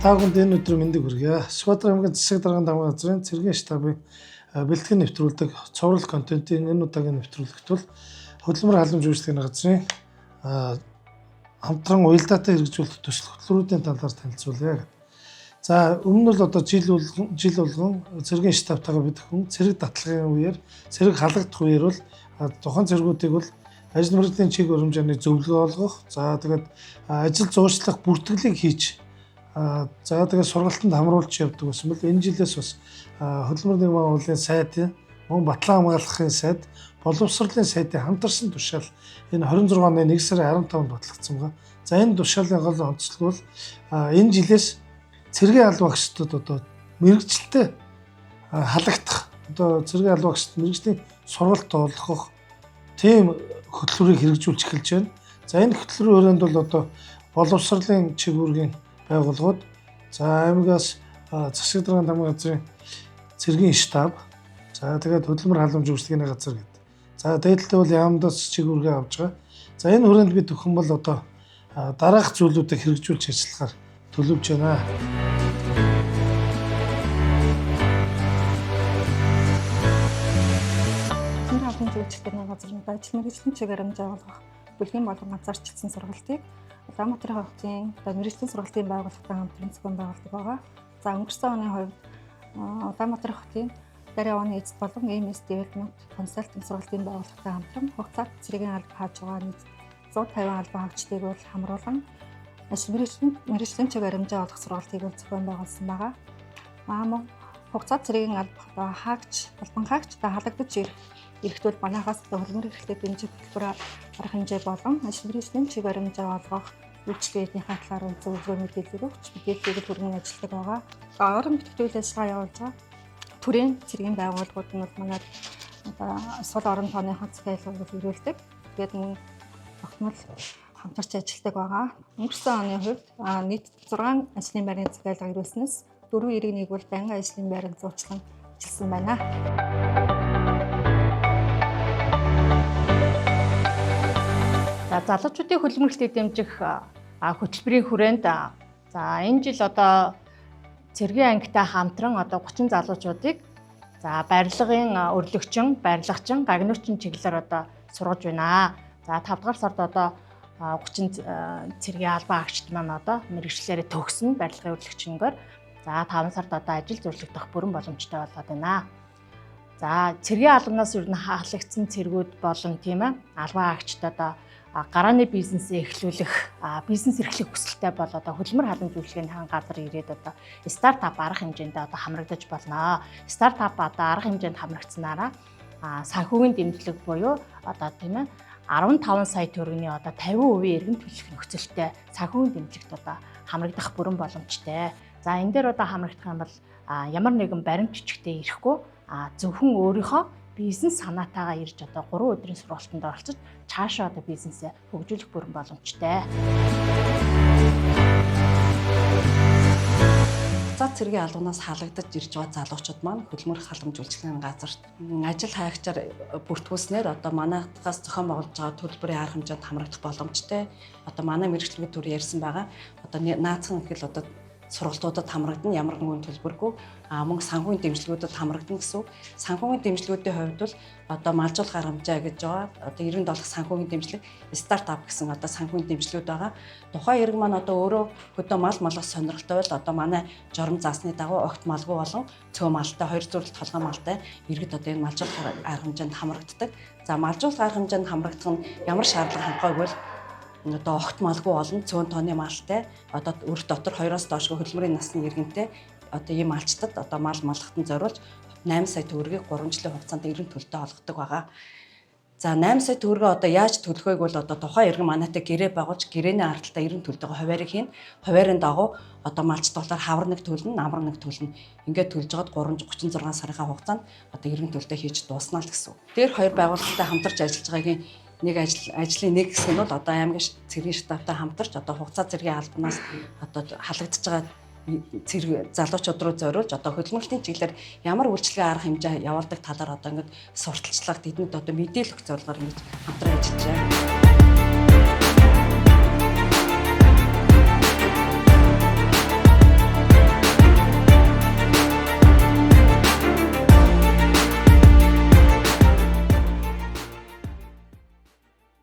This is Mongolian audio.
Та бүхэнд энэ өдрийн мэндийг хүргье. Сүхбаатар аймгийн засаг дарганы дамгын газрын цэргийн штабын бэлтгэн нэвтрүүлдэг цуврал контентын энэ удаагийн нэвтрүүлэгт бол хөдөлмөр халамж үйлчлэгийн газрын хамтран уялдаатай хэрэгжүүлэх төсөл хөтөлбөрүүдийн талаар танилцуулъя. За өмнө нь бол одоо жил болгон цэргийн штабтайгаа бид хүн цэрэг татлагын үеэр цэрэг халагдах үеэр бол тухайн цэргүүдийг бол ажил мөрөдлийн чиг баримжааны зөвлөгөө олгох, за тэгээд ажил зуршлах бүртгэлийг хийж за тэгээд сургалтанд хамруулж явдаг байсан бол энэ жилээс бас хөдөлмөр нэгэн байгууллагын сайдын мөн батлан хамгаалахын сайд боловсролын сайдын хамтарсан тушаал энэ 26 оны 1 сарын 15-нд батлагдсан байна. За энэ тушаалын гол онцлог бол энэ жилээс цэргийн аль багштад одоо мэрэгчлээ халагдах одоо цэргийн аль багштад мэрэгжлийн сургалт олгох тийм хөтөлбөрийг хэрэгжүүлж эхэлж байна. За энэ хөтөлбөрийн хүрээнд бол одоо боловсролын чиглэлийн байгууллагууд за аймагаас засаг дарганы дамгын газрын цэргийн штаб за тэгээд хөдөлмөр халамж үйлчлэгийн газар гэдэг. За дээдлээ бол яамдаас чиглэлгээ авч байгаа. За энэ хүрээнд бид өхөн бол одоо дараах зүйлүүдийг хэрэгжүүлж ажиллахаар төлөвлөж байна. Үйлчлэгийн газрын ажил мэргэжлийн чиг баримжаа олгох бүлгийн болон ганцаарчлсан сургалтыг Улаанбаатарын хотын мэргэжлийн сургалтын байгууллагатай хамтран зохион байгуулдаг байгаа. За өнгөрсөн оны хувьд Улаанбаатарын хотын Дарья Оны эцэст болон MS Development Consulting сургалтын байгууллагатай хамтран хугацаат цэргийн алба хааж байгаа нийт 150 албан хаагчдыг бол хамруулан ажил мэргэжлийн чиг баримжаа олгох сургалтыг зохион байгуулсан байгаа. Мөн хугацаат цэргийн алба хаагч, албан хаагчтай халагдаж ирэхдээ манайхаас хөдөлмөр эрхлэлтэй дэмжих хөтөлбөр арга хэмжээ болон ажил мэргэжлийн чиг баримжаа олгох үйлчлэгээний талаар зөвлөгөө мэдээлэл өгч мэдээллийг хүргэн ажилладаг байгаа. Орон бүтээгдэхүүн ажиллагаа явуулж байгаа төрийн цэргийн байгууллагууд нь бол манай одоо сул орон тооныхон захиалгыг өрөөлдөг. Тэгээд мөн тогтмол хамтарч ажилладаг байгаа. Өнгөрсөн оны хувьд нийт 6 ажлын байрны захиалга ирүүлснээс 4 эрийг бол байнгын ажлын байранд зуучлан ажилласан байна. Залуучуудын хөдөлмөрлөлтийг дэмжих хөтөлбөрийн хүрээнд за энэ жил одоо цэргийн ангитай хамтран одоо 30 залуучуудыг за барилгын өрлөгчин, барилгачин, гагнуурчин чиглэлээр одоо сургаж байна. За 5 дугаар сард одоо 30 цэргийн албан хаагчид маань одоо мэргэжлээрээ төгснө барилгын өрлөгчнөөр. За 5 сард одоо ажил зүрлэгдэх бүрэн боломжтой болоод байна. За цэргийн албанаас ер нь хаалгагдсан цэргүүд болон тийм ээ албан хаагчид одоо гарааны бизнесээ эхлүүлэх, бизнес эрхлэх хүсэлтэй бол одоо хөдөлмөр халамж үйлчлэгийн газар ирээд одоо стартап арга хэмжээнд одоо хамрагдаж болно. Стартап одоо арга хэмжээнд хамрагдсанараа санхүүгийн дэмжлэг буюу одоо тийм ээ 15 сая төгрөгийн одоо 50% эргэн төлөх нөхцөлтэй санхүүгийн дэмжлэгт одоо хамрагдах бүрэн боломжтой. За энэ дээр одоо хамрагдах юм бол ямар нэгэн баримт жижигтэй ирэхгүй зөвхөн өөрийнхөө бизнес санаатайгаа ирж одоо 3 өдрийн сургалтанд оролцож цаашаа одоо бизнесээ хөгжүүлэх бүрэн боломжтой. За цэргийн албанаас халагдаж ирж байгаа залуучууд маань хөдөлмөр халамж үйлчлэгийн газарт ажил хайгчаар бүртгүүлснээр одоо манайхаас зохион байгуулж байгаа төлбөрийн арга хэмжээнд хамрагдах боломжтой. Одоо манай мэргэжлийн төр ярьсан байгаа. Одоо наацхан ихэл одоо сургалтуудад хамрагдана ямар нэгэн төлбөргүй мөн санхүүгийн дэмжлэгүүдэд хамрагдана гэсэн. Санхүүгийн дэмжлэгүүдийн хувьд бол одоо малжуулах арга хэмжээ гэж байгаа. Одоо 97 санхүүгийн дэмжлэг стартап гэсэн одоо санхүүгийн дэмжлэгүүд байгаа. Тухайн иргэн маань одоо өөрөө хөдөө мал малгах сонирхолтой бол одоо манай журам заасны дагуу огт малгүй болон цөө малтай хоёр зүрэлт толгой малтай иргэд одоо энэ малжуулах арга хэмжээнд хамрагддаг. За малжуулах арга хэмжээнд хамрагдах нь ямар шаардлага хангахайг бол одоо огт малгүй болон цөөн тооны малтай одоо өрх дотор 2-оос доошгүй хөдөлмөрийн насны иргэнтэй одоо ийм малчтад одоо мал малгахтан зориулж 8 сая төгрөгийг 3 жилийн хугацаанд эргэн төлөлтөд олгодог байгаа. За 8 сая төгрөгөө одоо яаж төлөхөйг бол одоо тухайн иргэн манайтай гэрээ байгуулж гэрээний аралтаа эргэн төлөлтөд хуваарийг хийн. Хуваарийн дагуу одоо малчт болохоор хавар нэг төлнө, намар нэг төлнө. Ингээд төлж жоод 36 сарын хугацаанд одоо эргэн төлөлтөө хийж дуусна л гэсэн. Тэр хоёр байгууллагатай хамтарч ажиллаж байгаагийн нэг ажлын нэг хэсэг нь бол одоо аймгийн цэргийн штабтай хамтарч одоо хугацаа цэргийн албанаас одоо халагдж байгаа цэрэг залуучууд руу зориулж одоо хөдөлмөрлөлтийн чиглэлээр ямар үйлчлэгээ арга хэмжээ явуулдаг талаар одоо ингээд сурталчлах тэдэнд одоо мэдээлэх зорилгоор ингэж хамтран ажиллаж байна.